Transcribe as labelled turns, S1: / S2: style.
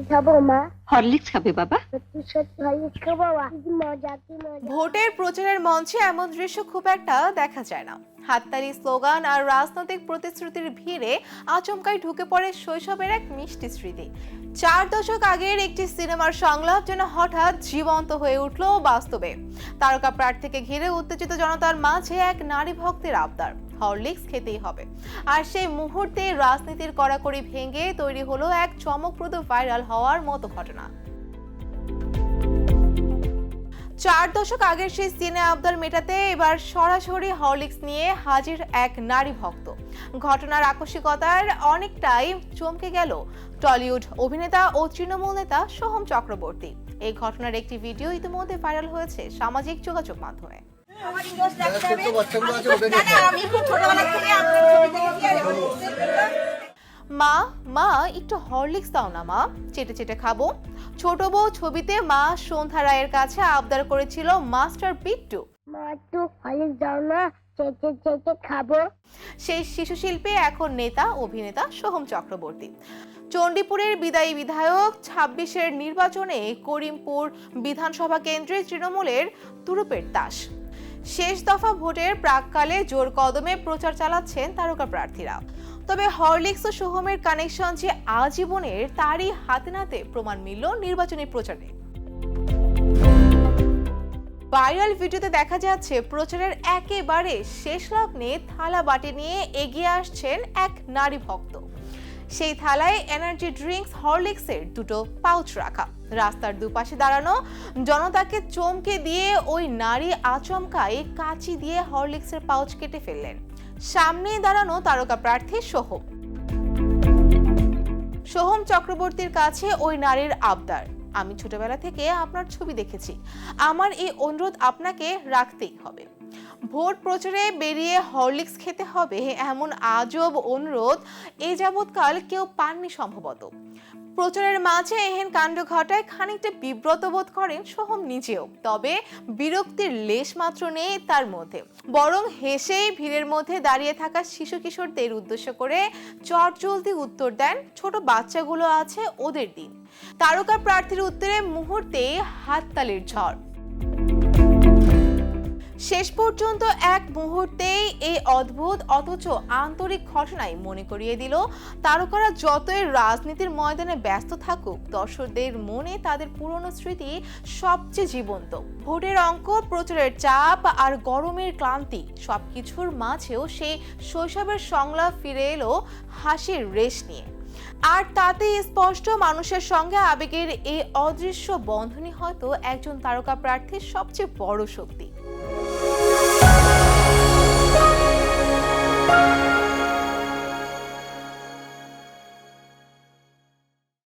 S1: খাবো মা?
S2: হরলিক্স খাবে বাবা?
S1: সত্যি সত্যি হরলিক্স খাবো মা? কি মজা কি মজা!
S3: ভোটের প্রচারের মঞ্চে এমন দৃশ্য খুব একটা দেখা যায় না। হাততালি, স্লোগান আর রাজনৈতিক প্রতিশ্রুতির ভিড়ে আচমকাই ঢুকে পড়ে শৈশবের এক মিষ্টি স্মৃতি। 4 দশক আগের একটি সিনেমার সংলাপ যেন হঠাৎ জীবন্ত হয়ে উঠল বাস্তবে। তারকা প্রার্থীকে ঘিরে উত্তেজিত জনতার মাঝে এক নারী ভক্তের আবদার, হরলিক্স খেতেই হবে। আর সেই মুহূর্তে রাজনীতির কড়াকড়ি ভেঙে তৈরি হলো এক চমকপ্রদ ভাইরাল হওয়ার মতো ঘটনা। 4 দশক আগের সেই সিনে আবদার মেটাতে এবার সরাসরি হরলিক্স নিয়ে হাজির এক নারী ভক্ত। ঘটনার আকস্মিকতার অনেকটাই চমকে গেল টলিউড অভিনেতা ও তৃণমূল নেতা সোহম চক্রবর্তী। এই ঘটনার একটি ভিডিও ইতিমধ্যে ভাইরাল হয়েছে সামাজিক যোগাযোগ মাধ্যমে। মা মা একটু হরলিক্স দাও না মা, চেটে চেটে খাবো। ছোট বউ ছবিতে মা সন্ধ্যা রায়ের কাছে আবদার করেছিল মাস্টার বিট্টু।
S1: মা একটু হরলিক্স দাও না, চেটে চেটে খাবো।
S3: সেই শিশু শিল্পী এখন নেতা অভিনেতা সোহম চক্রবর্তী। চণ্ডীপুরের বিদায়ী বিধায়ক 26-এর নির্বাচনে করিমপুর বিধানসভা কেন্দ্রে তৃণমূলের তুরুপের তাস। শেষ দফা ভোটের প্রাককালে জোর কদমে প্রচার চালাচ্ছেন তারকা প্রার্থীরা। তবে হরলিক্স ও সোহমের কানেকশন যে আজীবনের, তারই হাতে নাতে প্রমাণ মিলল নির্বাচনী প্রচারে। ভাইরাল ভিডিওতে দেখা যাচ্ছে প্রচারের একেবারে শেষ লগ্নে থালা বাটি নিয়ে এগিয়ে আসছেন এক নারী ভক্ত। সেই থালায় এনার্জি ড্রিঙ্কস হরলিক্সের দুটো পাউচ রাখা। রাস্তার দুপাশে দাঁড়ানো জনতাকে চমকে দিয়ে ওই নারী আচমকাই কাঁচি দিয়ে হরলিক্সের পাউচ কেটে ফেললেন। সামনে দাঁড়ানো তারকা প্রার্থী সোহম চক্রবর্তীর কাছে ওই নারীর আবদার, আমি ছোটবেলা থেকে আপনার ছবি দেখেছি, আমার এই অনুরোধ আপনাকে রাখতেই হবে। ভোট প্রচারে বেরিয়ে হরলিক্স খেতে হবে এমন আজব অনুরোধ এ যাবৎকাল কেউ পাননি সম্ভবত। প্রচারের মাঝে এহেন কাণ্ড ঘটায় খানিকটা বিব্রত বোধ করেন সোহম নিজেও, তবে বিরক্তির লেশ মাত্র নেই তার মধ্যে। বরং হেসেই ভিড়ের মধ্যে দাঁড়িয়ে থাকা শিশু কিশোরদের উদ্দেশ্য করে চটজলদি উত্তর দেন, ছোট বাচ্চাগুলো আছে ওদের দিন। তারকা প্রার্থীর উত্তরে মুহূর্তেই হাততালির ঝড়। শেষ পর্যন্ত এক মুহূর্তেই এই অদ্ভুত অথচ আন্তরিক ঘটনায় মনে করিয়ে দিল, তারকারা যতই রাজনীতির ময়দানে ব্যস্ত থাকুক, দর্শকদের মনে তাদের পুরনো স্মৃতি সবচেয়ে জীবন্ত। ভোটের অঙ্ক, প্রচারের চাপ আর গরমের ক্লান্তি সবকিছুর মাঝেও সেই শৈশবের সংলাপ ফিরে এলো হাসির রেশ নিয়ে। আর তাতেই স্পষ্ট, মানুষের সঙ্গে আবেগের এই অদৃশ্য বন্ধনই হয়তো একজন তারকা প্রার্থীর সবচেয়ে বড় শক্তি।